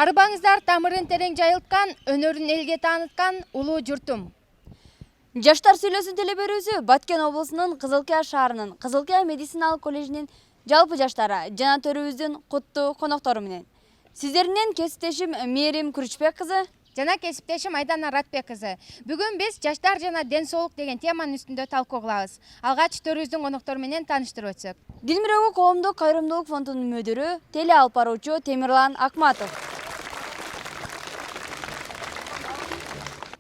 Арбаңыздар тамырын терең жайылткан, өнөрүн элге тааныткан улуу журтум. Жаштар сүйлөсүн телеберүүсү Баткен облусунун Кызылкия шаарынын Кызылкия медициналык коллежинин жалпы жаштары жана төрүбүздүн куттуу коноктору менен. Сиздерден кесиптешим Мээрим Күрүчбек кызы жана кесиптешим Айдана Ратбек кызы. Бүгүн биз жаштар жана ден соолук деген теманын үстүндө талкуу кылабыз. Алгач төрүбүздүн коноктору менен тааныштырып өтсөк. Дилмирөөгө коомдук кайрымдуулук фондунун мүдүрү, теле алып баруучу Темирлан Акматов.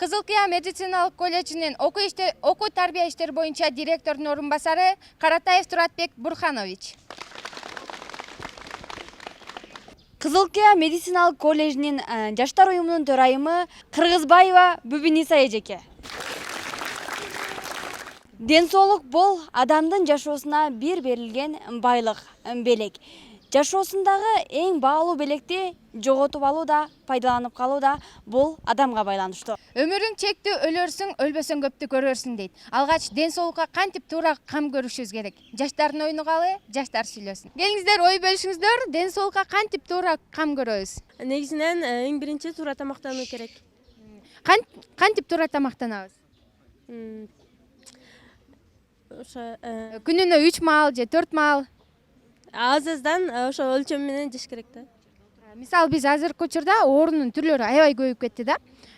Кызылкия медициналык коллежинин окуу тарбия иштери боюнча директордун орун басары Каратаев Туратбек Бурханович. Кызылкия медициналык коллежинин жаштар уюмунун төрайымы Кыргызбаева Бүбүниса эжеке. Ден соолук бул адамдын жашоосуна бир берилген байлык, белек. Жашоосундагы эң баалуу белекти жоготуп алуу да, пайдаланып калуу да бул адамга байланыштуу. Өмүрүң чектүү, өлөрсүң, өлбөсөң көптү көрөрсүң дейт. Алгач ден соолукка кантип туура кам көрүшүбүз керек? Жаштардын оюну калы, жаштар сүйлөсүн. Келиңиздер, ой бөлүшүңүздөр, ден соолукка кантип туура кам көрөбүз? Негизинен эң биринчи туура тамактануу керек. Кантип туура тамактанабыз? Ошо Күнүнө 3 маал же 4 маал? аз-аздан ошо өлчөм менен жеш керек да. Мисалы биз азыркы учурда оорунун түрлөрү аябай көбөйүп кетти да.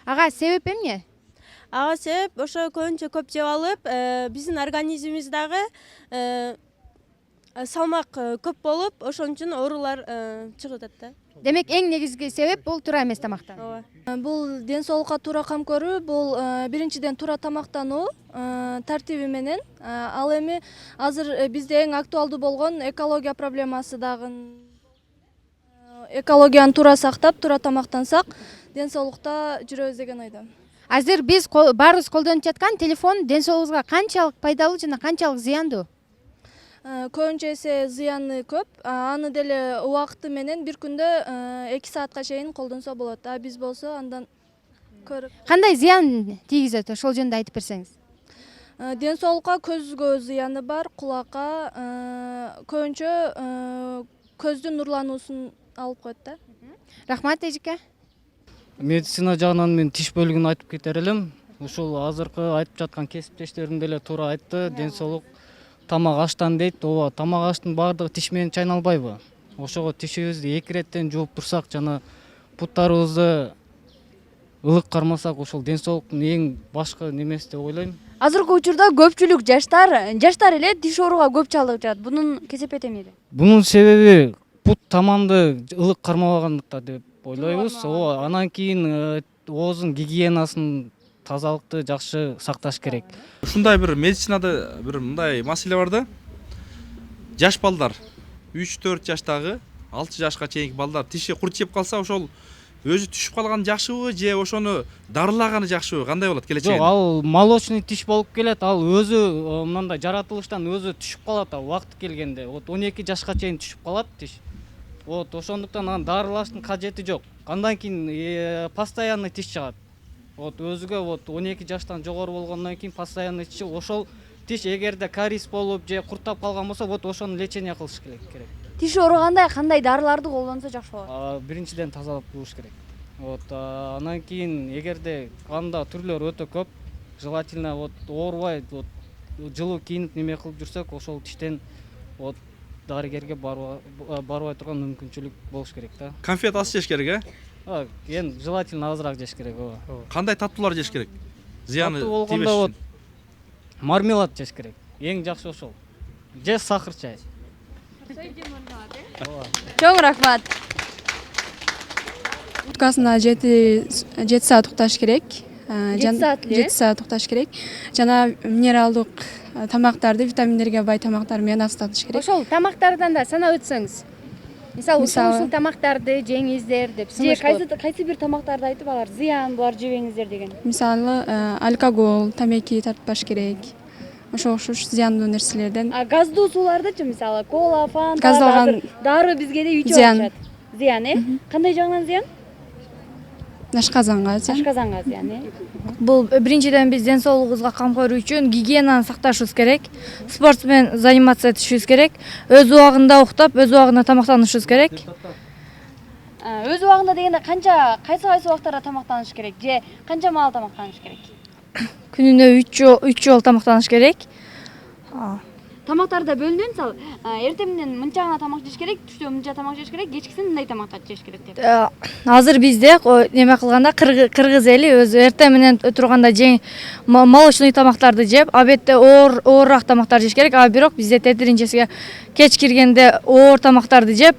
Ага себеп эмне? Ага себеп ошо көбүнчө көп жеп алып, биздин организмибиздагы салмак көп болуп, ошон үчүн оорулар чыгып атат да. Демек эң негизги себеп бул туура эмес тамактануу. Ооба. Бул ден соолукка туура кам көрүү, бул биринчиден туура тамактануу тартиби менен. Ал эми азыр бизде эң актуалдуу болгон экология проблемасы дагы. Экологияны туура сактап, туура тамактансак, ден соолукта жүрөбүз деген ойдомун. Азыр биз баарыбыз колдонуп жаткан телефон ден соолугубузга канчалык пайдалуу жана канчалык зыяндуу? Көбүнчө эсе зыяны көп. Аны деле убакыты менен бир күндө 2 саатка чейин колдонсо болот. Биз болсо андан көрүп. Кандай зыян тийгизет, ошол жөнүндө айтып берсеңиз. Ден соолукка көзгө зыяны бар, кулакка, көбүнчө көздүн нурлануусун алып коет да. Рахмат эжеке. Медицина жагынан мен тиш бөлүгүн айтып кетер элем. Ушул азыркы айтып жаткан кесиптештерим деле туура айтты. Ден соолук тамак аштан дейт. Ооба, тамак аштын баардыгы тиш менен чайналбайбы? Ошого тишибизди 2 реттен жууп турсак жана буттарыбызды ылык кармасак, ошол ден соолуктун эң башкы немеси деп ойлойм. Азыркы учурда көпчүлүк жаштар эле тиш ооруга көп чалдыгып жатат. Бунун кесепети эмнеде? Бунун себеби бут таманды ылык кармабагандыкта деп ойлойбуз. Ооба, анан кийин ооздун гигиенасын, тазалыкты жакшы сакташ керек. Ушундай бир медицинада бир мындай маселе бар да. Жаш балдар 3-4 жаштагы 6 жашка чейинки балдар тиши курт жеп калса, ошол өзү түшүп калганы жакшыбы же ошону дарылаганы жакшыбы? Кандай болот келечегинде? Жок, ал молочный тиш болуп келет. Ал өзү мындай жаратылыштан өзү түшүп калат, убакыты келгенде. Вот 12 жашка чейин түшүп калат тиш. Вот ошондуктан анан дарылаштын кажети жок. Андан кийин постоянный тиш чыгат. Вот өзүгө вот 12 жаштан жогору болгондон кийин постоянный тиш, ошол тиш эгерде кариес болуп же курттап калган болсо, вот ошону лечение кылыш керек. Тиш ооруганда кандай дарыларды колдонсо жакшы болот? Биринчиден тазалап кууш керек. Вот анан кийин эгерде анда түрлөр өтө көп, желательно вот оорубай, вот жылуу кийинип неме кылып жүрсөк, ошол тиштен вот дарыгерге барбай турган мүмкүнчүлүк болуш керек да. Конфет аз жеш керек, Эми желательно азыраак жеш керек, ооба. Кандай таттуулар жеш керек? Зыяны болгондо тийбеш вот үчүн. мармелад жеш керек. Эң жакшы ошол. Же сахар чай. Чоң рахмат. Уткасына 7 саат укташ керек. 7 саат укташ керек. Жана минералдык тамактарды, витаминдерге бай тамактар менен астатыш керек. Ошол тамактардан да санап өтсөңүз. Мисалы ушул тамактарды жеңиңиздер деп сунуш кылып. Кайсы бир тамактарды айтып алар, зыян булар жебеңиздер деген. Мисалы, алкоголь, тамеки тартпаш керек. Ошо окшош зыяндуу нерселерден. Газдуу суулардычы, мисалы, кола, фанта, Газдалган дары бизге де үйчү зыян. алышат. Зыян, Кандай жагынан зыян? Ашказанга зыян. Ашказанга зыян, Бул биринчиден биз ден соолугубузга кам көрүү үчүн гигиенаны сакташыбыз керек. Спорт менен заниматься этишибиз керек. Өз убагында уктап, өз убагында тамактанышыбыз керек. өз убагында дегенде кайсы убактарда тамактаныш керек же канча маал тамактаныш керек? Күнүнө 3 жол тамактаныш керек. Тамактар да бөлүнүп, мисалы, эртең менен мынча гана тамак жеш керек, түштө мынча тамак жеш керек, кечкисин мындай тамактар жеш керек деп. Азыр бизде неме кылганда кыргыз эли өзү эртең менен турганда молочный тамактарды жеп, обедте оорураак тамактар жеш керек. А бирок бизде тетиринчесиге кеч киргенде оор тамактарды жеп,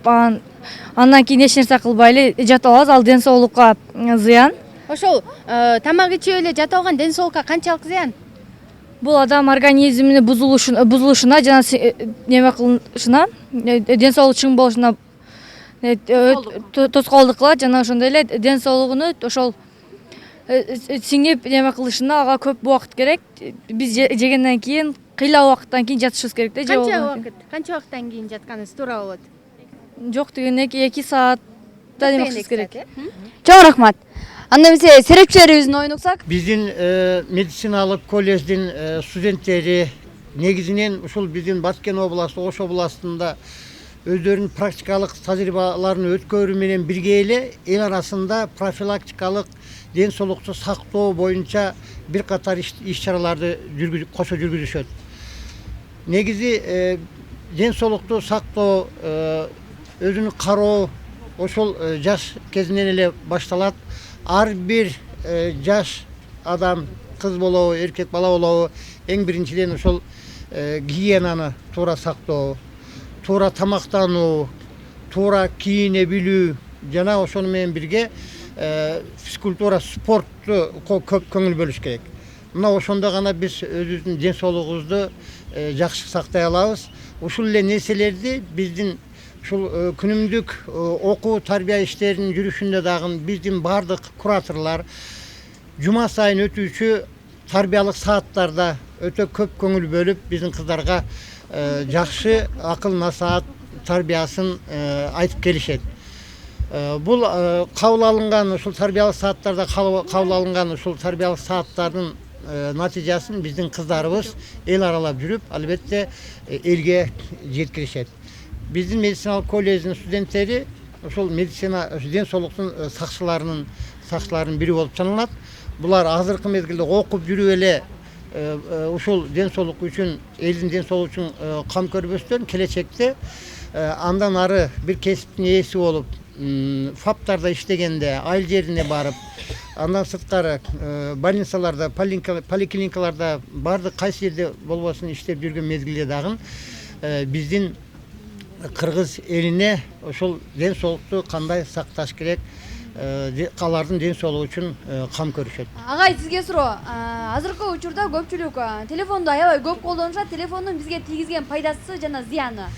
андан кийин эч нерсе кылбай эле жатып алабыз. Ал ден соолукка зыян. Ошол тамак ичип эле жатып алган ден соолукка канчалык зыян? Бул адам организминин бузулушуна жана неме кылышына, ден соолук чың болушуна тоскоолдук кылат жана ошондой эле ден соолугуну ошол сиңип неме кылышына ага көп убакыт керек. Биз жегенден кийин кыйла убакыттан кийин жатышыбыз керек да. Канча убакыттан кийин жатканыңыз туура болот? Жок дегенде 2 саатта неме кылышыбыз керек. Чоң рахмат. Анда эмесе серепчилерибиздин оюн уксак. Биздин медициналык колледждин студенттери негизинен ушул биздин Баткен областы, Ош областында өздөрүнүн практикалык тажрыйбаларын өткөрүү менен бирге эле эл арасында профилактикалык ден соолукту сактоо боюнча бир катар иш-чараларды кошо жүргүзүшөт. Негизи ден соолукту сактоо, өзүнү кароо ошол жаш кезинен эле башталат. Ар бир жаш адам, кыз болобу, эркек бала болобу, эң биринчиден ошол гигиенаны туура сактоо, туура тамактануу, туура кийине билүү жана ошону менен бирге физкультура, спортту көп көңүл бөлүш керек. Мына ошондо гана биз өзүбүздүн ден соолугубузду жакшы сактай алабыз. Ушул эле нерселерди биздин ушул күнүмдүк окуу тарбия иштеринин жүрүшүндө дагы биздин бардык кураторлор жума сайын өтүүчү тарбиялык сааттарда өтө көп көңүл бөлүп биздин кыздарга жакшы акыл насаат тарбиясын айтып келишет. Бул кабыл алынган ушул тарбиялык сааттарда кабыл алынган ушул тарбиялык сааттардын натыйжасын биздин кыздарыбыз эл аралап жүрүп, албетте элге жеткиришет. Биздин медициналык колледждин студенттери ошол медицина ден соолуктун сакчыларынын бири болуп саналат. Булар азыркы мезгилде окуп жүрүп эле ушул ден соолук үчүн, элдин ден соолугу үчүн кам көрбөстөн келечекте андан ары бир кесиптин ээси болуп, фаптарда иштегенде, айыл жерине барып, андан сырткары больницаларда, поликлиникаларда бардык кайсы жерде болбосун иштеп жүргөн мезгилде дагы биздин кыргыз элине ошол ден соолукту кандай сакташ керек, алардын ден соолугу үчүн кам көрүшөт. Агай, сизге суроо. Азыркы учурда көпчүлүк телефонду аябай көп колдонушат. Телефондун бизге тийгизген пайдасы жана зыяны.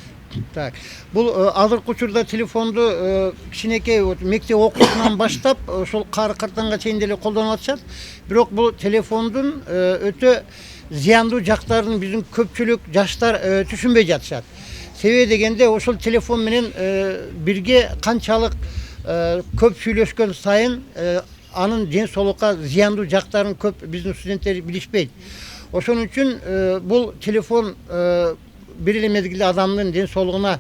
Так. Бул азыркы учурда телефонду кичинекей мектеп окуусунан баштап ошол картаңга чейин деле колдонуп атышат. Бирок бул телефондун өтө зыяндуу жактарын биздин көпчүлүк жаштар түшүнбөй жатышат. Себеби дегенде ошол телефон менен бирге канчалык көп сүйлөшкөн сайын анын ден соолукка зыяндуу жактарын көп биздин студенттер билишпейт. Ошон үчүн бул телефон бир эле мезгилде адамдын ден соолугуна,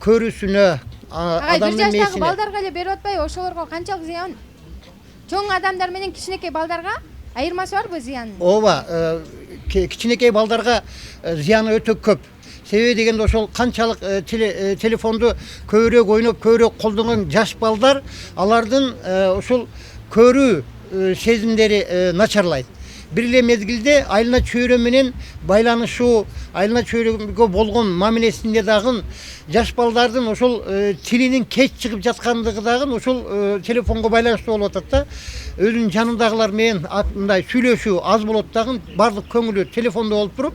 көрүүсүнө, адамдын бир жаштагы балдарга эле берип атпайбы? Ошолорго канчалык зыян? Чоң адамдар менен кичинекей балдарга айырмасы барбы зыянын? Ооба, кичинекей балдарга зыяны өтө көп. Себеби дегенде ошол канчалык телефонду көбүрөөк ойноп, көбүрөөк колдонгон жаш балдар, алардын ошол көрүү сезимдери начарлайт. Бир эле мезгилде айылына чөйрө менен байланышуу, айылына чөйрөгө болгон мамилесинде дагы жаш балдардын ошол тилинин кеч чыгып жаткандыгы дагы ошол телефонго байланыштуу болуп атат да. Өзүнүн жанындагылар менен мындай сүйлөшүү аз болот дагы, бардык көңүлү телефондо болуп туруп,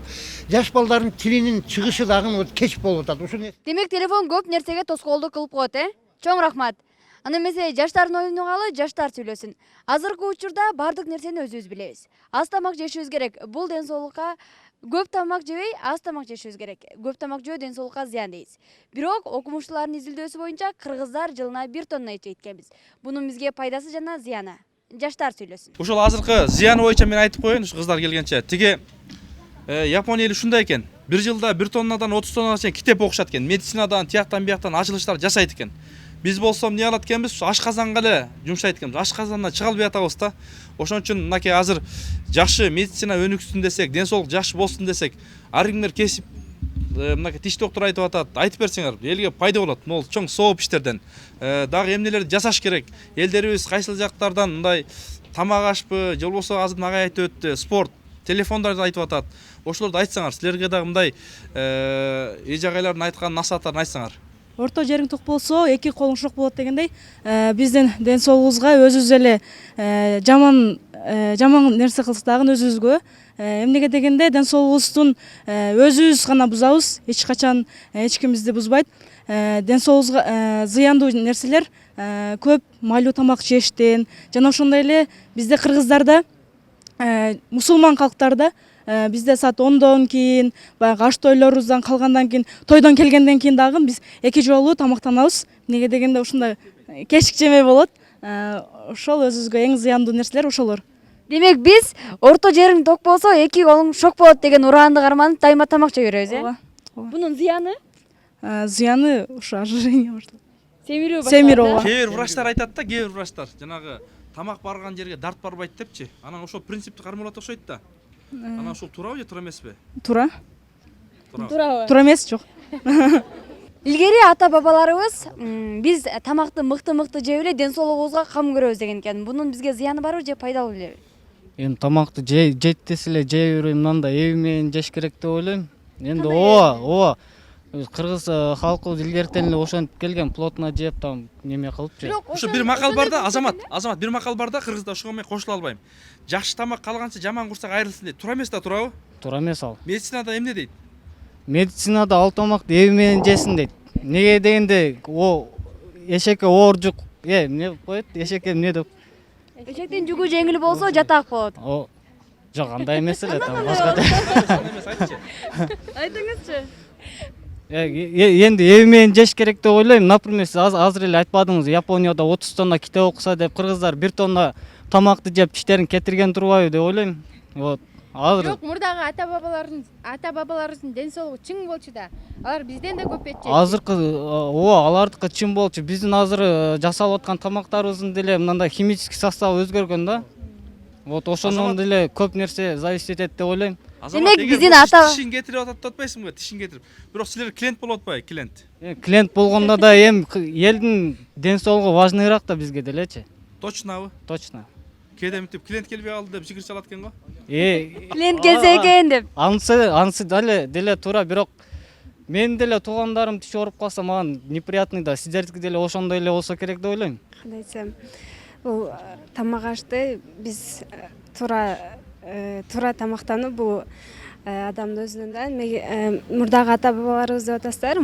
жаш балдардын тилинин чыгышы дагы кеч болуп атат. Демек телефон көп нерсеге тоскоолдук кылып коет, Чоң рахмат. Анда эмесе жаштардын оюн угалы, жаштар сүйлөсүн. Азыркы учурда бардык нерсени өзүбүз билебиз. Аз тамак жешибиз керек. Бул ден соолукка көп тамак жебей, аз тамак жешибиз керек. Көп тамак жөө ден соолукка зыян дейбиз. Бирок окумуштуулардын изилдөөсү боюнча кыргыздар жылына 1 тонна эч эткенбиз. Бунун бизге пайдасы жана зыяны. Жаштар сүйлөсүн. Ошол азыркы зыяны боюнча мен айтып коеюн, ушу кыздар келгенче. Тиги Япония эли ушундай экен. Бир жылда 1 тоннадан 30 тоннага чейин китеп окушат экен. Медицинадан, тияктан, бияктан ачылыштар жасайт экен. Биз болсо эмне кылат экенбиз? Ашказанга эле жумшайт экенбиз. Ашказандан чыга албай атабыз да. Ошон үчүн мынакей азыр жакшы медицина өнүксүн десек, ден соолук жакшы болсун десек, ар кимдер кесип мынакей тиш доктуру айтып атат, айтып берсеңер, элге пайда болот. Могул чоң сооп иштерден дагы эмнелерди жасаш керек. Элдерибиз кайсыл жактардан мындай тамак ашпы, же болбосо азыр нагай айтып өттү, спорт, телефондорду айтып атат. Ошолорду айтсаңар, силерге дагы мындай эжагайлардын айткан насааттарын айтсаңар. Орто жериң тук болсо, эки колуң шок болот дегендей, биздин ден соолугубузга өзүбүз эле жаман нерсе кылсак дагы өзүбүзгө эмнеге дегенде ден соолугубуздун өзүбүз гана бузабыз, эч качан эч ким бизди бузбайт. Ден соолугубузга зыяндуу нерселер көп, майлуу тамак жештен жана ошондой эле бизде кыргыздарда, мусулман калктарда бизде саат 10дон кийин, баягы аш тойлорубуздан калгандан кийин, тойдон келгенден кийин дагы биз эки жолу тамактанабыз. Эмнеге дегенде ушундай кечки жемей болот. Ошол өзүбүзгө эң зыяндуу нерселер ошолор. Демек биз орто жериң ток болсо, эки колуң шок болот деген ураанды карманып дайыма тамак жей беребиз, Ооба. Бунун зыяны? Зыяны ушу ожирение башталат. Семирүү Семирүү. Кээ бир врачтар айтат да, кээ бир врачтар жанагы тамак барган жерге дарт барбайт депчи. Анан ошол принципти кармалат окшойт да. Анан ошол туурабы же туура эмеспи? Туура. Туурабы? Туура эмес, жок. Илгери ата бабаларыбыз биз тамакты мыкты жеп эле ден соолугубузга кам көрөбүз деген экен. Бунун бизге зыяны барбы же пайдалуу белеби? Эми тамакты жейт десе эле жей бербей мындай эби менен жеш керек деп ойлойм. Эми ооба. Кыргыз халкыбыз илгертен эле ошентип келген, плотно жеп там неме кылыпчы. Ошо бир макал бар да, Азамат бир макал бар да, кыргызда ошого мен кошула албайм. Жакшы тамак калганча жаман курсак айрылсын дейт. Туура эмес да, туурабы? Туура эмес ал. Медицинада эмне дейт? Медицинада ал тамакты эби менен жесин дейт. Неге дегенде, эшекке ооржук, эмне коет? Эшекке эмне деп? Эшектин жүгү жеңил болсо жатак болот. Жок, андай эмес эле, там башка. Айтыңызчы. Енді эби менен жеш керек деп ойлойм. Например, сиз азыр эле айтпадыңыз, Японияда 30 тонна китеп окуса деп кыргыздар 1 тонна тамакты жеп тиштерин кетирген турбайбы деп ойлойм. Азыр Жок, мурдагы ата бабаларыбыздын ден соолугу чың болчу да. Алар бизден да көп эт жейт. азыркы алардыкы чын болчу. Биздин азыр жасалып аткан тамактарыбыздын деле мындай химический составы өзгөргөн да. Ошондон деле көп нерсе зависит этет деп ойлойм. Демек биздин ата тишин кетирип атат деп атпайсыңбы? Тишин кетирип. Бирок силер клиент болуп атпайбы? Клиент болгондо да элдин ден соолугу важныйраак да бизге делечи. Точнобу? Точно. Кээде мынтип клиент келбей калды деп зикир чалат экен го? клиент келсе экен деп. Анысы деле туура, бирок менин деле туугандарым тиш ооруп калса мага неприятный да. Сиздердики деле ошондой эле болсо керек деп ойлойм. Кандай айтсам, бул тамак ашты биз туура тамактанып, бул адамдын өзүнөн да мурдагы ата бабаларыбыз деп атасыздар,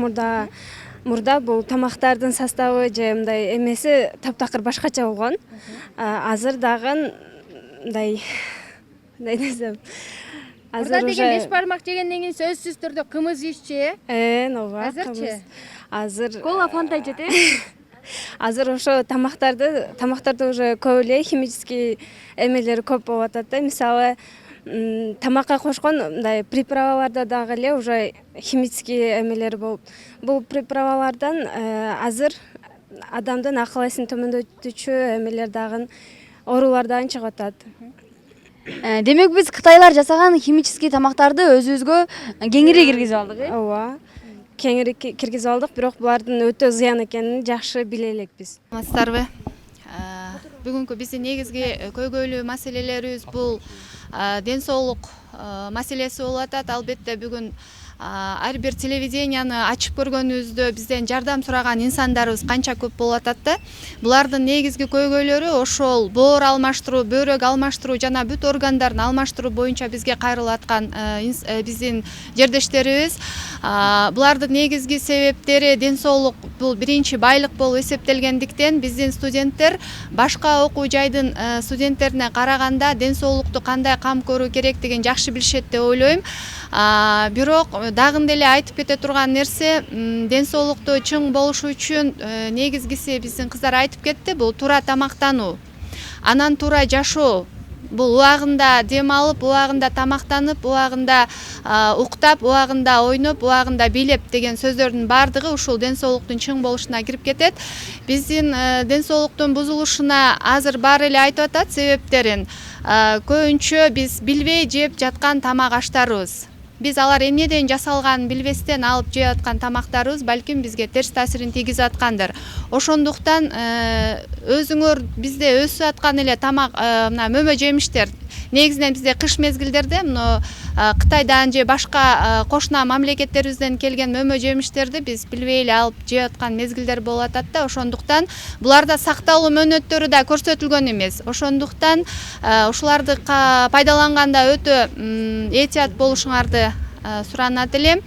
мурда бул тамактардын составы же мындай эмеси таптакыр башкача болгон. Азыр дагы мындай десем, Мурда деген 5 бармак жегенден кийин сөзсүз түрдө кымыз иччи, ооба. Азырчы? Азыр Кола фанта ичет, Азыр ошо тамактарда уже көп эле химический эмелери көп болуп атат да. Мисалы, тамакка кошкон мындай приправаларда дагы эле уже химический эмелери болуп, бул приправалардан азыр адамдын акыл эсин төмөндөтүүчү эмелер дагы, оорулар дагы чыгып атат. Демек биз кытайлар жасаган химический тамактарды өзүбүзгө кеңири киргизип алдык, Ооба. Кеңири киргизип алдык, бирок булардын өтө зыян экенин жакшы биле элекпиз. Саламатсыздарбы? Бүгүнкү биздин негизги көйгөйлүү маселелерибиз бул ден соолук маселеси болуп атат. Албетте бүгүн ар бир телевиденияны ачып көргөнүбүздө бизден жардам сураган инсандарыбыз канча көп болуп атат да. Булардын негизги көйгөйлөрү ошол боор алмаштыруу, бөйрөк алмаштыруу жана бүт органдарын алмаштыруу боюнча бизге кайрылып аткан биздин жердештерибиз. Булардын негизги себептери ден соолук бул биринчи байлык болуп эсептелгендиктен биздин студенттер башка окуу жайдын студенттерине караганда ден соолукту кандай кам көрүү керек деген жакшы билишет деп ойлойм. Бирок дагы деле айтып кете турган нерсе, ден соолукту чың болушу үчүн негизгиси биздин кыздар айтып кетти, бул туура тамактануу, анан туура жашоо. бул убагында дем алып, убагында тамактанып, убагында уктап, убагында ойноп, убагында бийлеп деген сөздөрдүн баардыгы ушул ден соолуктун чың болушуна кирип кетет. Биздин ден соолуктун бузулушуна азыр баары эле айтып атат себептерин. Көбүнчө биз билбей жеп жаткан тамак аштарыбыз. Биз алар эмнеден жасалганын билбестен алып жеп аткан тамактарыбыз балким бизге терс таасирин тийгизип аткандыр. Ошондуктан өзүңөр бизде өсүп аткан эле тамак мына мөмө жемиштер негизинен бизде кыш мезгилдерде мына Кытайдан же башка кошуна мамлекеттерибизден келген мөмө жемиштерди биз билбей эле алып жеп аткан мезгилдер болуп атат да. Ошондуктан буларда сакталуу мөөнөттөрү да көрсөтүлгөн эмес. Ошондуктан ушуларды пайдаланганда өтө этият болушуңарды суранат элем.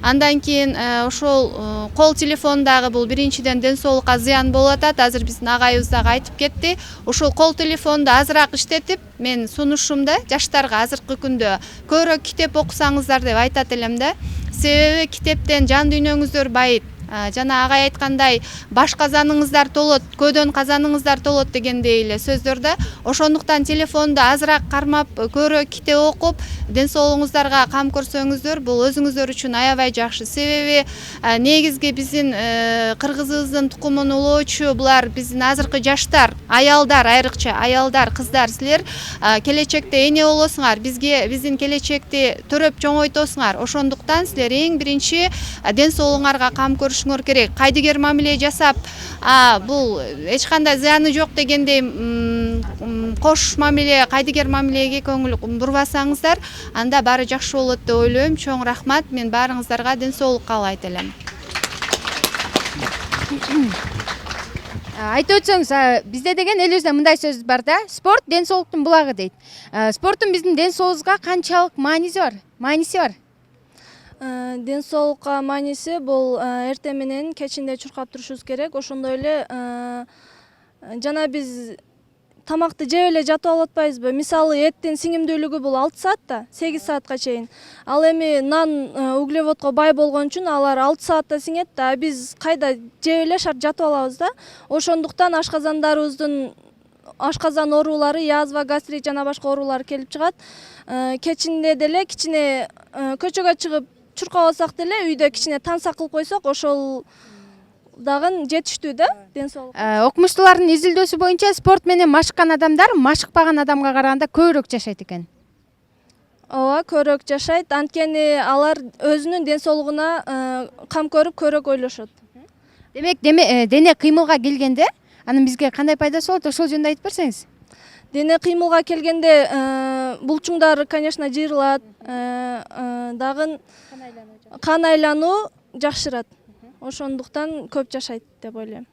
Андан кийин ошол кол телефондагы бул биринчиден ден соолукка зыян болуп атат. Азыр биздин агайыбыз дагы айтып кетти. Ушул кол телефонду азыраак иштетип, мен сунушумда жаштарга азыркы күндө көбүрөөк китеп окусаңыздар деп айтат элем да. Себеби китептен жан дүйнөңүздөр байыйт. Жана агай айткандай баш казаныңыздар толот, көдөн казаныңыздар толот дегендей эле сөздөр. Ошондуктан телефонду азыраак кармап, көбүрөөк китеп окуп, ден соолугуңуздарга кам көрсөңүздөр, бул өзүңүздөр үчүн аябай жакшы. Себеби негизги биздин кыргызыбыздын тукумун улоочу булар биздин азыркы жаштар, аялдар, айрыкча аялдар, кыздар, силер келечекте эне болосуңар, биздин келечекти төрөп чоңойтосуңар. Ошондуктан силер эң биринчи ден соолугуңарга кам көрүшүңөр керек. Кайдыгер мамиле жасап, бул эч кандай зыяны жок дегендей кош мамиле, кайдыгер мамилеге көңүл бурбасаңыздар, анда баары жакшы болот деп ойлойм. Чоң рахмат. Мен баарыңыздарга ден соолук каалайт элем. Айтып өтсөңүз, бизде деген элибизде мындай сөз бар да, спорт ден соолуктун булагы дейт. Спорттун биздин ден соолугубузга канчалык мааниси бар? Ден соолукка мааниси бул эртең менен кечинде чуркап турушубуз керек. Ошондой эле жана биз тамакты жеп эле жатып алып атпайбызбы? Мисалы, эттин сиңимдүүлүгү бул 6 саатта, 8 саатка чейин. Ал эми нан углеводко бай болгон үчүн алар 6 саатта сиңет да, биз кайда жеп эле шарт жатып алабыз да. Ошондуктан ашказан оорулары, язва, гастрит жана башка оорулар келип чыгат. Кечинде деле кичине көчөгө чыгып чуркап алсак деле, үйдө кичине танса кылып койсок, ошол дагы жетиштүү да ден соолук. Окумуштуулардын изилдөөсү боюнча спорт менен машыккан адамдар машыкпаган адамга караганда көбүрөөк жашайт экен. Ооба, көбүрөөк жашайт. Анткени алар өзүнүн ден соолугуна кам көрүп, көбүрөөк ойлошот. Демек, дене кыймылга келгенде анын бизге кандай пайдасы болот? Ошол жөнүндө айтып берсеңиз. Дене кыймылга келгенде булчуңдар, конечно, жыйрылат, дагы кан айлануу жакшырат. Ошондуктан көп жашайт деп ойлойм.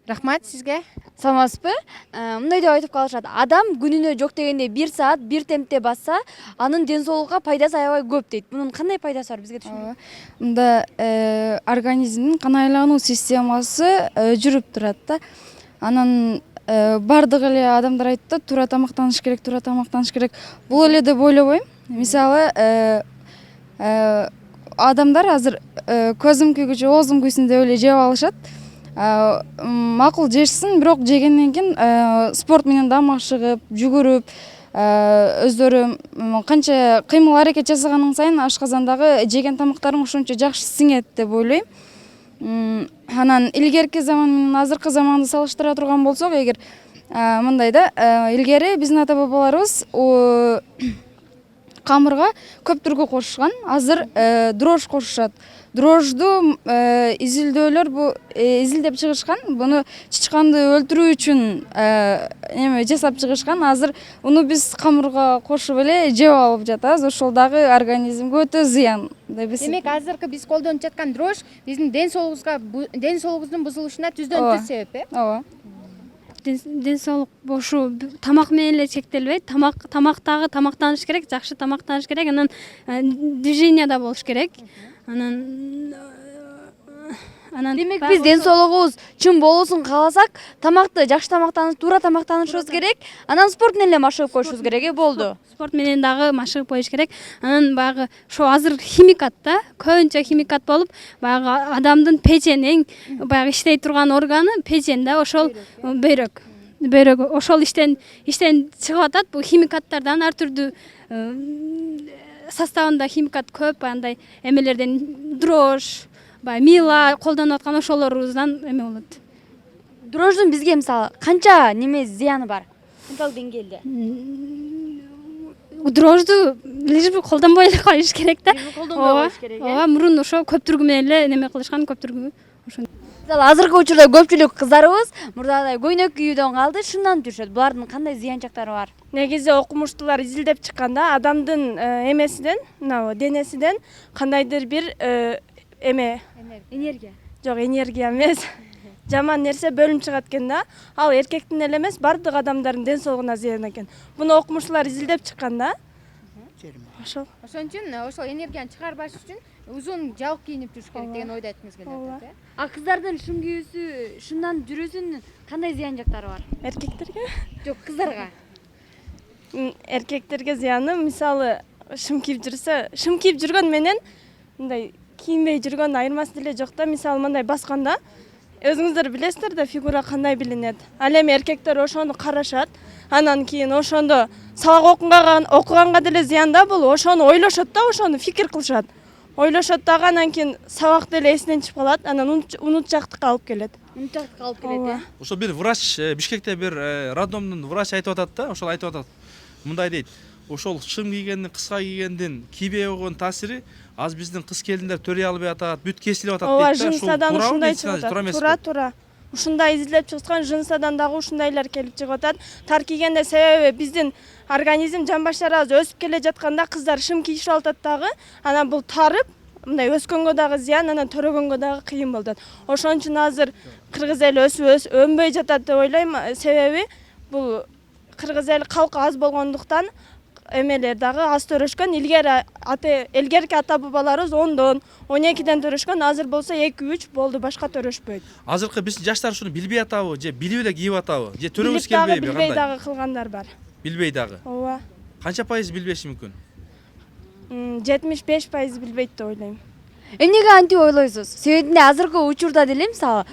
Рахмат сизге. Саламатсызбы? Мындай деп айтып калышат. Адам күнүнө жок дегенде 1 саат 1 темпте басса, анын ден соолугуна пайдасы аябай көп дейт. Мунун кандай пайдасы бар бизге түшүндүрүңүз? Мында организмдин кан айлануу системасы жүрүп турат да. Анан бардык эле адамдар айтты, туура тамактаныш керек. Бул эле деп ойлобойм. Мисалы, адамдар азыр көзүм күйгүчү, оозум күйсүн деп эле жеп алышат. Макул жешсин, бирок жегенден кийин спорт менен да машыгып, жүгүрүп, өздөрү канча кыймыл аракет жасаганын сайын ашказандагы жеген тамактарың ошончо жакшы сиңет деп ойлойм. Анан илгерки заман менен азыркы заманды салыштыра турган болсок, эгер мындай да, илгери биздин ата бабаларыбыз камырга көп түргү кошушкан, азыр дрож кошушат. Дрожду изилдөөлөр изилдеп чыгышкан. Буну чычканды өлтүрүү үчүн жасап чыгышкан. Азыр уну биз камырга кошуп эле жеп алып жатабыз. Ошол дагы организмге өтө зыян деп эсептейм. Демек, азыркы биз колдонуп жаткан дрож биздин ден соолугубуздун бузулушуна түздөн-түз себеп, Ооба. Ден соолук бошу тамак менен эле чектелбейт. Тамактаныш керек, жакшы тамактаныш керек, анан движение да болуш керек. Демек, биз ден соолугубуз чын болуусун кааласак, тамакты жакшы тамактанып, туура тамактанышыбыз керек. Анан спорт менен эле машыгып коюшубуз керек, болду. Спорт менен дагы машыгып коюш керек. Анан баягы ошо азыр химикат да, көбүнчө химикат болуп, баягы адамдын печени, баягы иштей турган органы печень да, ошол бөйрөк. бөйрөгү ошол иштен чыгып атат. Бул химикаттардан ар түрдүү составында химикат көп, андай эмелерден дрожь, мила колдонуп аткан ошолорубуздан эме болот. Дрождун бизге мисалы канча неме зыяны бар? Мисалы деңгээлде. Дрожду лишь бы колдонбой эле коюш керек да. Колдонбой коюш керек. Ооба, мурун ошо көптүргү менен эле неме кылышкан, көптүргү ошо. Мисалы азыркы учурда көпчүлүк кыздарыбыз мурдагыдай көйнөк кийүүдөн калды, шымдан жүрүшөт. Булардын кандай зыянчактары бар? Негизи окумуштуулар изилдеп чыкканда адамдын эмесинен, мына денесинен кандайдыр бир эме Энергия. жок, энергия эмес, жаман нерсе бөлүнүп чыгат экен да. Ал эркектин эле эмес, бардык адамдардын ден соолугуна зыян экен. Буну окумуштуулар изилдеп чыккан да. Ошол. Ошон үчүн ошол энергияны чыгарбаш үчүн узун жабык кийинип жүрүш керек деген ойду айткыңыз келип атат, э? А кыздардын шым кийүүсү, шымдан жүрүүсүнүн кандай зыянчактары бар? Эркектерге? Жок, кыздарга. Эркектерге зыяны, мисалы, шым кийип жүргөн менен мындай кийинбей жүргөн айырмасы деле жок да. Мисалы, мындай басканда өзүңүздөр билесиздер да, фигура кандай билинет. Ал эми эркектер ошону карашат, анан кийин ошондо сабак окуганга деле зыян да бул. Ошону ойлошот да, ошону фикир кылышат. Ойлошот дагы, анан кийин сабак деле эсинен чыгып калат, анан унутчактыкка алып келет. Унутчактыкка алып келет, э? Ошол бир врач, Бишкекте бир роддомдун врач айтып атат да, ошол айтып атат. Мындай дейт: ошол шым кийгендин, кыска кийгендин кийбей койгон таасири аз биздин кыз келиндер төрөй албай атат, бүт кесилип атат дейт да. Ооба, жынысадан ушундай чыгып атат. Туура. Ушундай изилдеп чыккан, жынысадан дагы ушундайлар келип чыгып атат. Тар кийгенде себеби биздин организм жан башарыбыз өсүп келе жатканда кыздар шым кийишип атат дагы, анан бул тарып, мындай өскөнгө дагы зыян, анан төрөгөнгө дагы кыйын болот. Ошон үчүн азыр кыргыз эли өсүп өнбөй жатат деп ойлойм. Себеби бул кыргыз эли калкы аз болгондуктан эмелер дагы аз төрөшкөн. Илгерки ата бабаларыбыз 10дон, 12ден төрөшкөн, азыр болсо 2-3 болду, башка төрөшпөйт. Азыркы биздин жаштар ушуну билбей атабы, же билип эле кийип атабы, же төрөгүбүз келбейби, билбей дагы кылгандар бар. Билбей дагы. Ооба. Канча пайыз билбеши мүмкүн? 75% билбейт деп ойлойм. Эмнеге антип ойлойсуз? Себебинде азыркы учурда деле мисалы,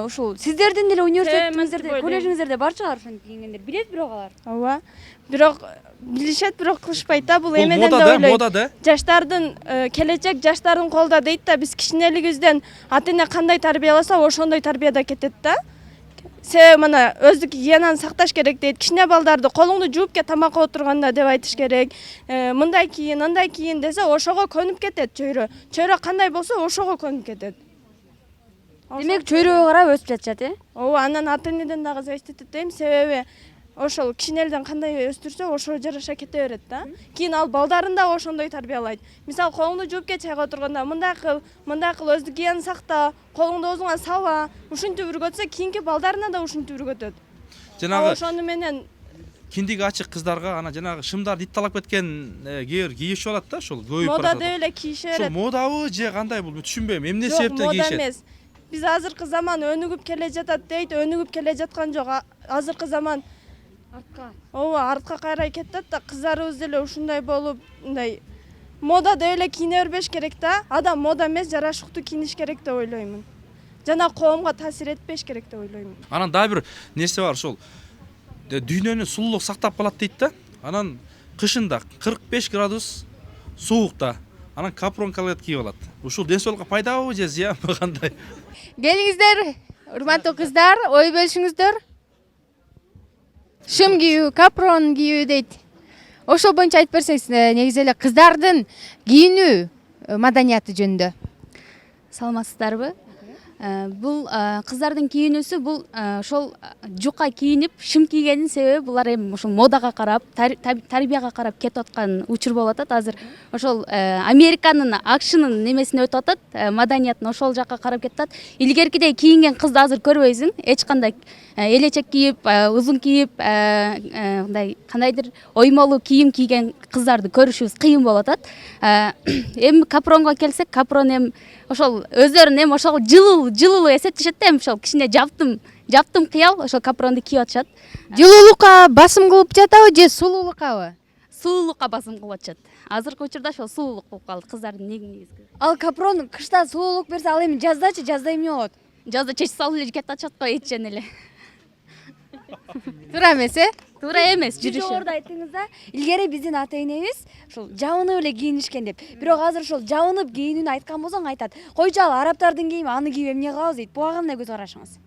ушул сиздердин деле университетиңиздерде, коллежиңиздерде бар чыгар ушуну кийгендер. Билет бирок алар. Ооба. Бирок билишет, бирок кылышпайт да. Бул эмеден да ойлойм. Мода да. Жаштардын келечек жаштардын колунда дейт да. Биз кичинелигибизден ата-эне кандай тарбияласа, ошондой тарбияда кетет да. Себеби мына өздүк гигиенаны сакташ керек дейт. Кичине балдарды колуңду жууп ке тамакка отурганда деп айтыш керек. Мындай кийин, андай кийин десе, ошого көнүп кетет чөйрө. Чөйрө кандай болсо, ошого көнүп кетет. Демек чөйрөгө карап өсүп жатышат, э? Ооба, анан ата-энеден дагы зависит этет дейм. Себеби ошол кичинелден кандай өстүрсө, ошо жараша кете берет да. Кийин ал балдарын да ошондой тарбиялайт. Мисалы, колуңду жууп ке чайга отурганда мындай кыл, өздүк гигиенаны сакта, колуңду оозуңа саба. Ушинтип үргөтсө, кийинки балдарына да ушинтип үргөтөт. Жанагы ошону менен киндиги ачык кыздарга ана жанагы шымдарды ит талап кеткен кийишип алат да, ошол көбөйүп барат. Мода деп эле кийише берет. Ошол модабы же кандай бул түшүнбөйм. Эмне себептен кийишет? Мода эмес. Биз азыркы заман өнүгүп келе жатат дейт, өнүгүп келе жаткан жок. Азыркы заман артка. Ооба, артка кайрай кетет да, кыздарыбыз деле ушундай болуп, мындай мода деп эле кийине бербеш керек да. Адам мода эмес, жарашыктуу кийиниш керек деп ойлоймун. Жана коомго таасир этпеш керек деп ойлойм. Анан дагы бир нерсе бар, ошол дүйнөнүн сулуулук сактап калат дейт да. Анан кышында 45 градус соокта, анан капрон калет кийип алат. Ушул ден соолукка пайдабы же зыянбы, кандай? Келиңиздер, урматтуу кыздар, ой бөлүшүңүздөр. Шым кийүү, капрон кийүү дейт. Ошол боюнча айтып берсеңиз, негизи эле кыздардын кийинүү маданияты жөнүндө. Саламатсыздарбы? Бул кыздардын кийинүүсү бул ошол жука кийинип, шым кийгенин себеби булар эми ошол модага карап, тарбияга карап кетип аткан учур болуп атат. Азыр ошол Американын, АКШнын немесине өтүп атат, маданиятын ошол жакка карап кетип атат. Илгеркидей кийинген кызды азыр көрбөйсүң, эч кандай элечек кийип, узун кийип, мындай кандайдыр оймолуу кийим кийген кыздарды көрүшүбүз кыйын болуп атат. Эми капронго келсек, капрон эми ошол өздөрүн эми ошол жылуулуу эсептешет да, эми ошол кичине жаптым кыял ошол капронду кийип атышат. Жылуулукка басым кылып жатабы же сулуулуккабы? Сулуулукка басым кылып атышат. Азыркы учурда ошол сулуулук болуп калды кыздардын негизги. Ал капрон кышта сулуулук берсе, ал эми жазда эмне болот? Жазда чечип салып эле кетип атышат го, этчен эле. туура эмес туура эмес жүрүшү. Жогоруда айттыңыз да, илгери биздин ата энебиз ушул жабынып эле кийинишкен деп. Бирок азыр ошол жабынып кийинүүнү айткан болсоң айтат. Койчу ал арабтардын кийими, аны кийип эмне кылабыз дейт. Буга кандай көз карашыңыз?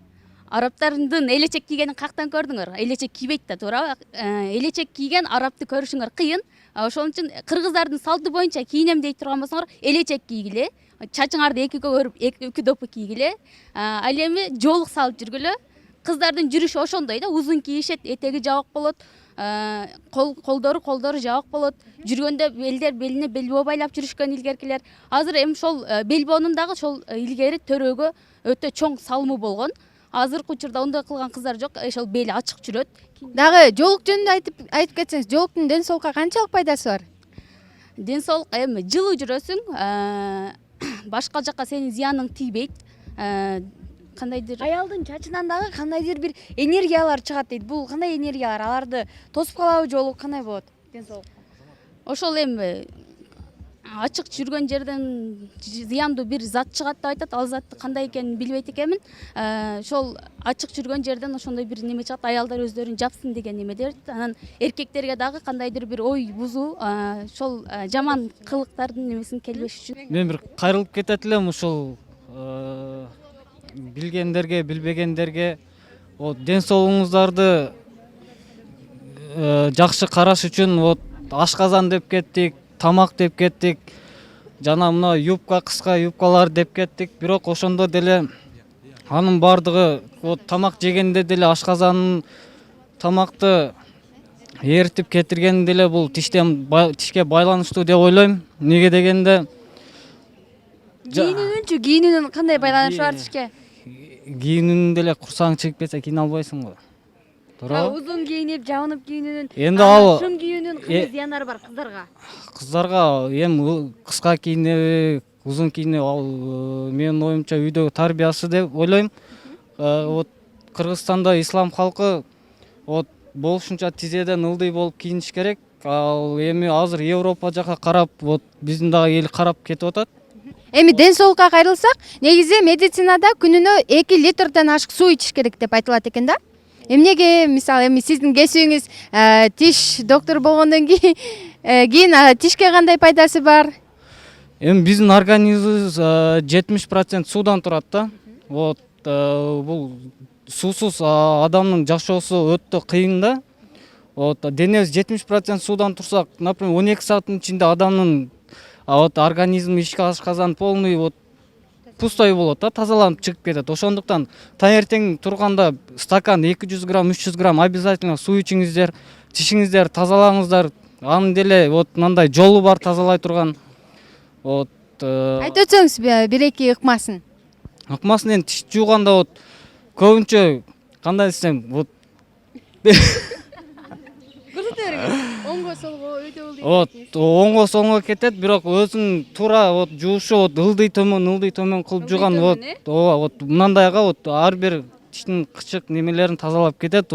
Арабтардын элечек кийгенин кактан көрдүңөр? Элечек кийбейт да, туурабы? Элечек кийген арабты көрүшүңөр кыйын. Ошон үчүн кыргыздардын салты боюнча кийинем дейт турган болсоңор, элечек кийгиле. Чачыңарды экиге көрүп, эки допу кийгиле. Ал эми жоолук салып жүргүлө. Кыздардын жүрүшү ошондой да, узун кийишет, этеги жабык болот, колдору жабык болот. Жүргөндө элдер белине белбоо байлап жүрүшкөн илгеркилер. Азыр эми ошол белбоонун дагы ошол илгери төрөгө өтө чоң салымы болгон. Азыркы учурда андай кылган кыздар жок, ошол бели ачык жүрөт. дагы жоолук жөнүндө айтып кетсеңиз, жоолуктун ден соолукка канчалык пайдасы бар? Ден соолук эми жылуу жүрөсүң, башка жака сенин зыяның тийбейт. Кандайдыр аялдын чачынан дагы кандайдыр бир энергиялар чыгат дейт. Бул кандай энергиялар? Аларды тосуп калабы жолу кандай болот? Ден соолук. Ошол эми ачык жүргөн жерден зыяндуу бир зат чыгат деп айтат. Ал затты кандай экенин билбейт экенмин. Ошол ачык жүргөн жерден ошондой бир неме чыгат. Аялдар өздөрүн жапсын деген неме дер. Анан эркектерге дагы кандайдыр бир ой бузуу, ошол жаман кылыктардын немесин келбеш үчүн. Мен бир кайрылып кетет элем ушул билгендерге, билбегендерге ден соолугуңуздарды жакшы караш үчүн ашказан деп кеттик, тамак деп кеттик, жана мына юбка, кыска юбкалар деп кеттик. Бирок ошондо деле анын бардыгы тамак жегенде деле ашказанын тамакты эритип кетирген деле бул тишке байланыштуу деп ойлойм. Неге дегенде кийинүүнүн кандай байланышы бар тишке? Кийинүүнүн деле курсаң чыгып кетсе кийине албайсың го. Туура. Узун кийинип, жабынып кийинүүнүн, Эndi ал шым кийүүнүн кандай зыяндары бар кыздарга? Кыздарга эми кыска кийине, узун кийине ал менин оюмча үйдөгү тарбиясы деп ойлойм. Кыргызстанда ислам халкы болушунча тизеден ылдый болуп кийиниш керек. Ал эми азыр Европа жака карап, биздин дагы эл карап кетип атат. Эми ден соолукка кайрылсак, негизи медицинада күнүнө 2 литрден ашык суу ичиш керек деп айтылат экен да. Эмнеге, мисалы, эми сиздин кесибиңиз тиш доктор болгондон кийин тишке кандай пайдасы бар? Эми биздин организмибиз 70% суудан турат да. Бул суусуз адамдын жашоосу өтө кыйын да. Денебиз 70% суудан турсак, например, 12 сааттын ичинде адамдын организми ишке ашказан полный пустой болот да, тазаланып чыгып кетет. Ошондуктан таңертең турганда стакан 200 грамм, 300 грамм обязательно суу ичиңиздер, тишиңиздер тазалаңыздар. Анын деле мындай жолу бар тазалай турган. Айтып өтсөңүз бир-эки ыкмасын. Ыкмасын эми тиш жууганда көбүнчө кандай десем, Оңго солго өйдө оңго соңго кетет, бирок өзүн туура жуушу ылдый төмөн кылып жууган мындайга ар бир тиштин кычык немелерин тазалап кетет.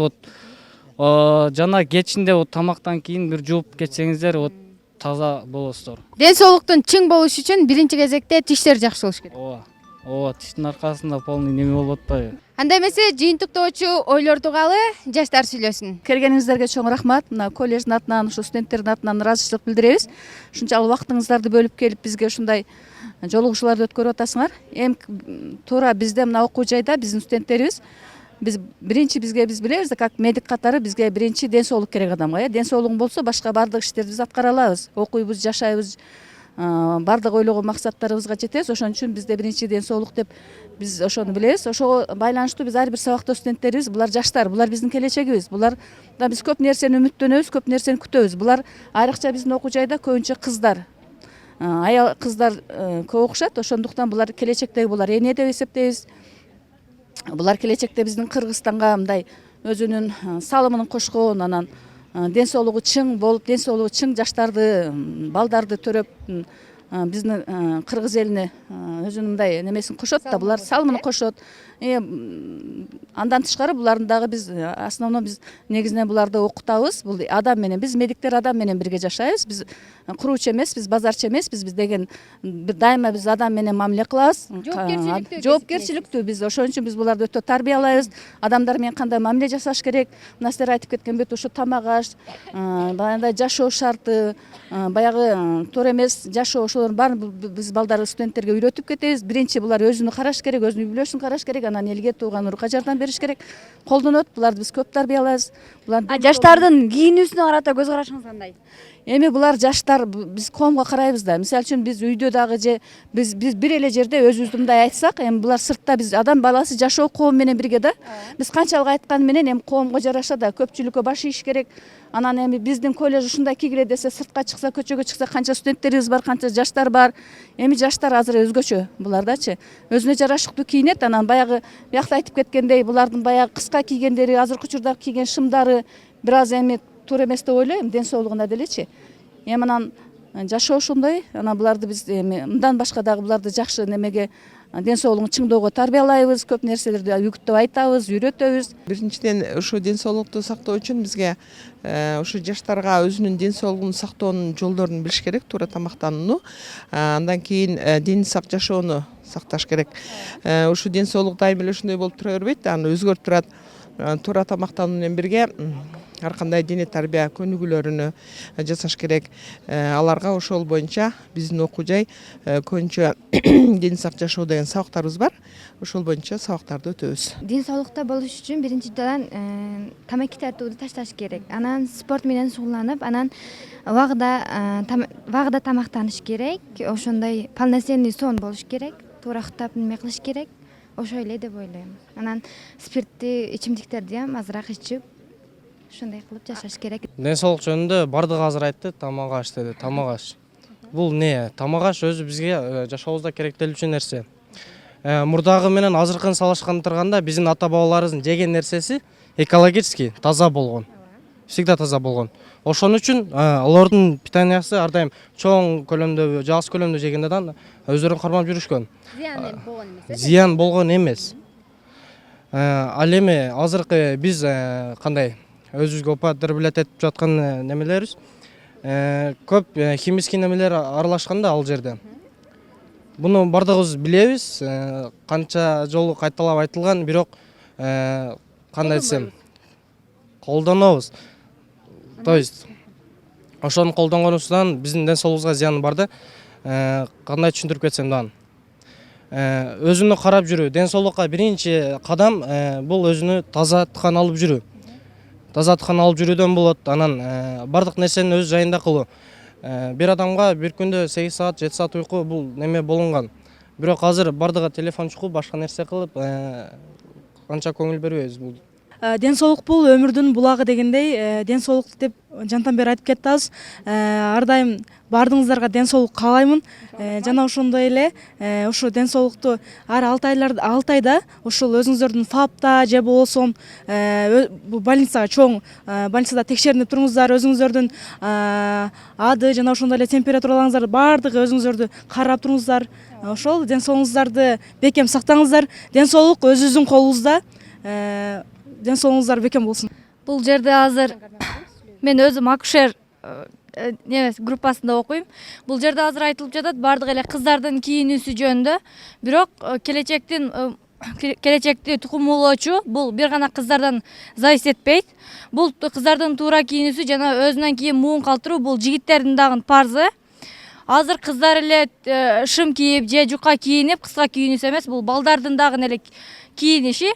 Жана кечинде тамактан кийин бир жууп кетсеңиздер таза болосуздар. Ден соолуктун чың болушу үчүн биринчи кезекте тиштер жакшы болуш керек. Тиштин аркасында полный неме болуп атпайбы? Анда эмесе жыйынтыктоочу ойлорду калы жаштар сүйлөсүн. Келгениңиздерге чоң рахмат. Мына коллеждин атынан, ушу студенттердин атынан ыраазычылык билдиребиз. Ушунчалык убактыңыздарды бөлүп келип бизге ушундай жолугушууларды өткөрүп атасыңар. Эми туура бизде мына окуу жайда биздин студенттерибиз биз биз билебиз да, как медик катары бизге биринчи ден соолук керек адамга. Ден соолугуң болсо башка баардык иштерди биз аткара алабыз. Окуйбуз, жашайбыз, баардык ойлогон максаттарыбызга жетебиз. Ошон үчүн бизде биринчи ден соолук деп биз ошону билебиз. Ошого байланыштуу биз ар бир сабакта студенттерибиз, булар жаштар, булар биздин келечегибиз. Булардан биз көп нерсени үмүттөнөбүз, көп нерсени күтөбүз. Булар айрыкча биздин окуу жайда көбүнчө кыздар, аял кыздар көп окушат. Ошондуктан булар келечектеги булар эне деп эсептейбиз. Булар келечекте биздин Кыргызстанга мындай өзүнүн салымын кошкон, анан ден соолугу чың болуп, ден соолугу чың жаштарды, балдарды төрөп биздин кыргыз элине өзүнүн мындай немесин кошот да, булар салымын кошот. Андан тышкары булардын дагы биз основной биз негизинен буларды окутабыз. Бул адам менен биз медиктер адам менен бирге жашайбыз. Биз куруучу эмес, биз базарчы эмеспиз. Биз деген дайыма биз адам менен мамиле кылабыз. Жоопкерчиликтүү биз. Ошон үчүн биз буларды өтө тарбиялайбыз. Адамдар менен кандай мамиле жасаш керек? Мына силер айтып кеткен бет ушу тамак аш, баягындай жашоо шарты, баягы туура эмес жашоо, ошолордун баарын биз балдар студенттерге үйрөтүп кетебиз. Биринчи булар өзүнү караш керек, өзүнүн үй бүлөсүн караш керек, анан элге тууган урукка жардам бериш керек. Колдонот, буларды биз көп тарбиялайбыз. Жаштардын кийинүүсүнө карата көз карашыңыз кандай? Эми булар жаштар биз коомго карайбыз да. Мисалы үчүн биз үйдө дагы же биз бир эле жерде өзүбүздү мындай айтсак, эми булар сыртта биз адам баласы жашоо коом менен бирге да. Биз канчалык айтканы менен эми коомго жараша да көпчүлүккө баш ийиш керек. Анан эми биздин колледж ушундай кийгиле десе, сыртка чыкса, көчөгө чыкса канча студенттерибиз бар, канча жаштар бар. Эми жаштар азыр өзгөчө булардачы. Өзүнө жарашыктуу кийинет, анан баягы биякта айтып кеткендей, булардын баягы кыска кийгендери, азыркы учурда кийген шымдары бир аз эми туура эмес деп ойлойм, ден соолугуна делечи. Эми анан жашоо ошондой, анан буларды биз эми мындан башка дагы буларды жакшы немеге ден соолугун чыңдоого тарбиялайбыз, көп нерселерди үгүттөп айтабыз, үйрөтөбүз. Биринчиден ушу ден соолукту сактоо үчүн бизге ушу жаштарга өзүнүн ден соолугун сактоонун жолдорун билиш керек, туура тамактанууну, андан кийин дени сак жашоону сакташ керек. Ушу ден соолук дайым эле ушундай болуп тура бербейт, аны өзгөрүп турат. Туура тамактануу менен бирге ар кандай дене тарбия көнүгүүлөрүнү жасаш керек. Аларга ошол боюнча биздин окуу жай көбүнчө дени сак жашоо деген сабактарыбыз бар. Ошол боюнча сабактарды өтөбүз. Ден соолукта болуш үчүн биринчиден тамаки тартууду ташташ керек. Анан спорт менен шугулланып, анан вагда тамактаныш керек. Ошондой полноценный сон болуш керек. Туура уктап неме кылыш керек. Ошо эле деп ойлойм. Анан спирттүү ичимдиктерди ham азыраак ичип, ошондой кылып жашаш керек. Ден соолук жөнүндө бардыгы азыр айтты, тамак аш деди. Тамак аш. Бул не? Тамак аш өзү бизге жашообузда керектелүүчү нерсе. Мурдагы менен азыркын салыштырганда биздин ата бабаларыбыздын жеген нерсеси экологический, таза болгон. Всегда таза болгон. Ошон үчүн алардын питаниясы ар дайым чоң көлөмдө, аз көлөмдө жегенден өздөрүн кармап жүрүшкөн. Зыян болгон эмес. Ал эми азыркы биз кандай өзүбүзгө употреблять этип жаткан немелерибиз көп химический немелер аралашкан да ал жерде. Буну бардыгыбыз билебиз, канча жолу кайталап айтылган, бирок кандай десем, колдонобуз. То есть ошону колдонгонубуздан биздин ден соолугубузга зыяны бар да. Кандай түшүндүрүп кетсем дагы. Өзүнө карап жүрүү, ден соолукка биринчи кадам бул өзүнө тазаттыкка алып жүрүү. Тазаттыкка алып жүрүүдөн болот. Анан бардык нерсени өз жайында кылуу. Бир адамга бир күндө 8 саат, 7 саат уйку бул неме болгон. Бирок азыр бардыгы телефон чукуп, башка нерсе кылып, канча көңүл бербейбиз бул. Ден соолук бул өмүрдүн булагы дегендей, ден соолук деп жантан бери айтып кеттиз. Ар дайым бардыгыңыздарга ден соолук каалаймын. Жана ошондой эле ушу ден соолукту ар 6 айда ушул өзүңүздөрдүн ФАПта же болбосо больницага чоң больницада текшеринип туруңуздар, өзүңүздөрдүн ады жана ошондой эле температураларыңыздар бардыгы өзүңүздөрдү карап туруңуздар. Ошол ден соолугуңуздарды бекем сактаңыздар. Ден соолук өзүңүздүн колуңузда. Ден соолугуңуздар бекем болсун. Бул жерде азыр мен өзүм акушер группасында окуйм. Бул жерде азыр айтылып жатат бардык эле кыздардын кийинүүсү жөнүндө. Бирок келечекти тукумулоочу бул бир гана кыздардан зависит этпейт. Бул кыздардын туура кийинүүсү жана өзүнөн кийин муун калтыруу бул жигиттердин дагы парзы. Азыр кыздар эле шым кийип же жука кийинип, кыска кийинүүсү эмес, бул балдардын дагы эле кийиниши.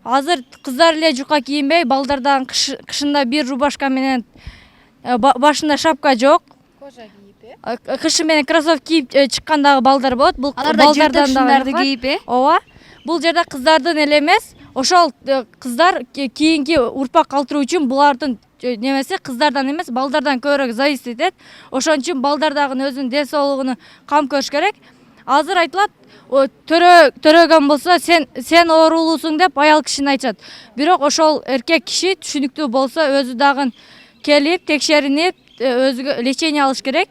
Азыр кыздар эле жука кийинбей, балдардан кышында бир рубашка менен башында шапка жок. Кожа кийип, кышы менен кроссовки кийип чыккан дагы балдар болот. Бул балдардан дагы кийип, ооба. Бул жерде кыздардын эле эмес, ошол кыздар кийинки урпак калтыруу үчүн булардын немеси кыздардан эмес, балдардан көбүрөөк зависит этет. Ошон үчүн балдар дагы өзүнүн ден соолугуна кам көрүш керек. Азыр айтылат, төрөгөн болсо сен оорулуусуң деп аял кишини айтышат. Бирок ошол эркек киши түшүнүктүү болсо өзү дагы келип, текшеринип, өзүгө лечение алыш керек.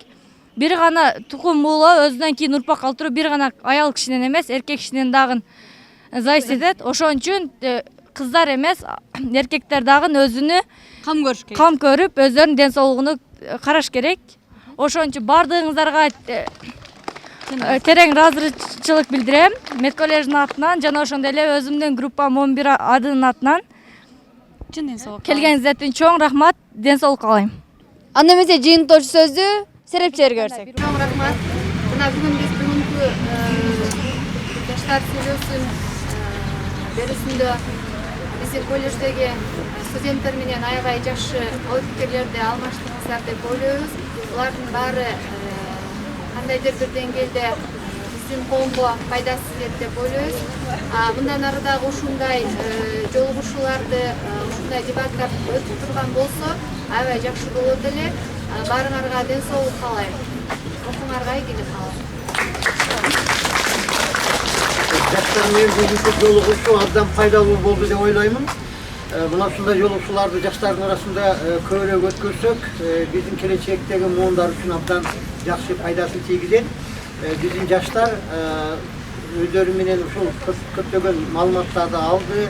бир гана тукум уулап өзүнөн кийин урпак калтыруу бир гана аял кишинен эмес, эркек кишинен дагы зависит этет. Ошон үчүн кыздар эмес, эркектер дагы өзүнө кам көрүп, өзүнүн ден соолугуну караш керек. Ошон үчүн бардыгыңыздарга терең ыраазычылык билдирем. Медколлеждин атынан жана ошондой эле өзүмдүн группам 11 адынын атынан Чын ден соолук. келгениңиздер үчүн чоң рахмат, ден соолук каалайм. Анда эмесе жыйынтоочу сөздү серепчилерге берсек. Чоң рахмат. Мына бүгүн биз бүгүнкү жаштар сүйлөсүн берүүсүндө биздин колледждеги студенттер менен аябай жакшы ой пикирлерди алмаштыңыздар деп ойлойбуз. Булардын баары кандайдыр бир деңгээлде биздин коомго пайдасы тиет деп ойлойбуз. Мындан ары дагы ушундай жолугушууларды, ушундай дебаттар өтүп турган болсо, аябай жакшы болот эле. Баарыңарга ден соолук каалайм. Окууңарга ийгилик каалайм. Жаштар менен бүгүнкү жолугушуу абдан пайдалуу болду деп ойлоймун. Мына ушундай жолугушууларды жаштардын арасында көбүрөөк өткөрсөк, биздин келечектеги муундар үчүн абдан жакшы пайдасын тийгизет. Биздин жаштар өздөрү менен ушул көптөгөн маалыматтарды алды.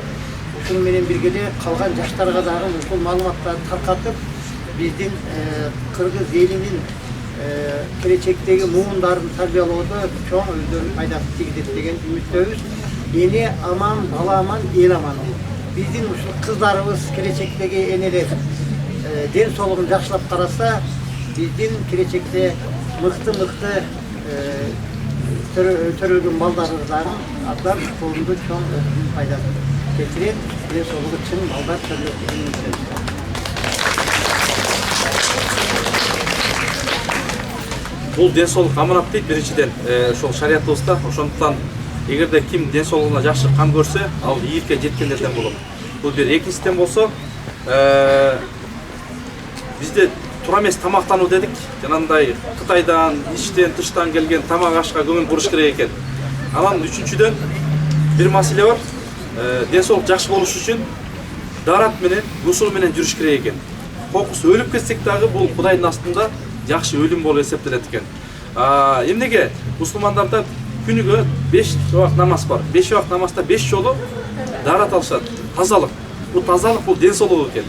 Ушун менен бирге калган жаштарга дагы ушул маалыматтарды таркатып, биздин кыргыз элинин келечектеги муундарын тарбиялоодо чоң өздөрүнүн пайдасын тийгизет деген үмүттөбүз. Эне аман, бала аман, эл аман. Биздин ушул кыздарыбыз келечектеги энелер ден соолугун жакшылап караса, биздин келечекте мыкты төрөлгөн балдарыбыздын абдан коомдо чоң пайдасын келтирет. Ден соолугу чын балдар төрөлөт деген үмүттөбүз. Бул ден соолук аманат дейт биринчиден ошол шариятыбызда. Ошондуктан эгерде ким ден соолугуна жакшы кам көрсө, ал ийгиликке жеткендерден болот. Бул бир. Экинчиден болсо, бизде туура эмес тамактануу дедик. Жанагындай Кытайдан, ичтен, тыштан келген тамак ашка көңүл буруш керек экен. Анан үчүнчүдөн бир маселе бар. Ден соолук жакшы болуш үчүн дарат менен, гусул менен жүрүш керек экен. Кокус өлүп кетсек дагы бул Кудайдын астында жакшы өлүм болуп эсептелет экен. Эмнеге мусулмандарда күнүгө 5 убак намаз бар. 5 убак намазда 5 жолу дарат алышат. Тазалык. Бул тазалык бул ден соолук экен.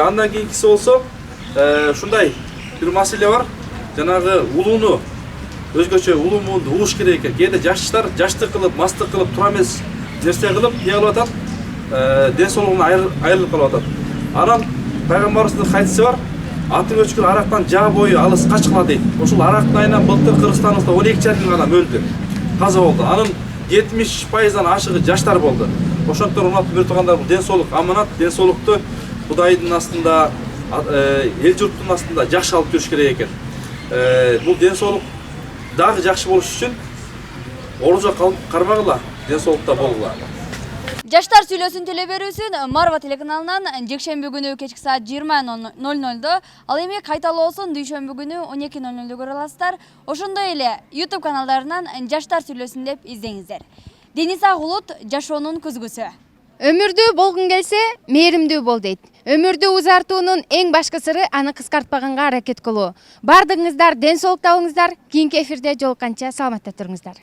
Андан кийинкиси болсо, ушундай бир маселе бар. Жанагы улууну өзгөчө улуу муунду угуш керек экен. Кээде жаштар жаштык кылып, мастык кылып, туура эмес нерсе кылып, эмне кылып атат? Ден соолугунан айрылып калып атат. Анан пайгамбарыбыздын хадиси бар. Атын өчкүр арактан жаа бою алыс качкыла дейт. Ошол арактын айынан былтыр Кыргызстаныбызда 12 миң адам өлдү. Каза болду. Анын 70%дан ашыгы жаштар болду. Ошондуктан урматтуу туугандар, бул ден соолук аманат, ден соолукту Кудайдын астында, эл журттун астында жакшы алып жүрүш керек экен. Бул ден соолук дагы жакшы болуш үчүн оружа кармагыла, ден соолукта болгула. Жаштар сүйлөсүн теле берүүсүн Марва телеканалынан жекшемби күнү кечки саат 20:00 ал эми кайталоосун дүйшөмбү күнү 12:00 көрө аласыздар. Ошондой эле YouTube каналдарынан жаштар сүйлөсүн деп издеңиздер. Денис Агулут, жашоонун көзгүсү. Өмүрдүү болгуң келсе, мээримдүү бол дейт. Өмүрдү узартуунун эң башкы сыры аны кыскартпаганга аракет кылуу. Бардыгыңыздар ден соолук табыңыздар. Кийинки эфирде жолукканча саламатта туруңуздар.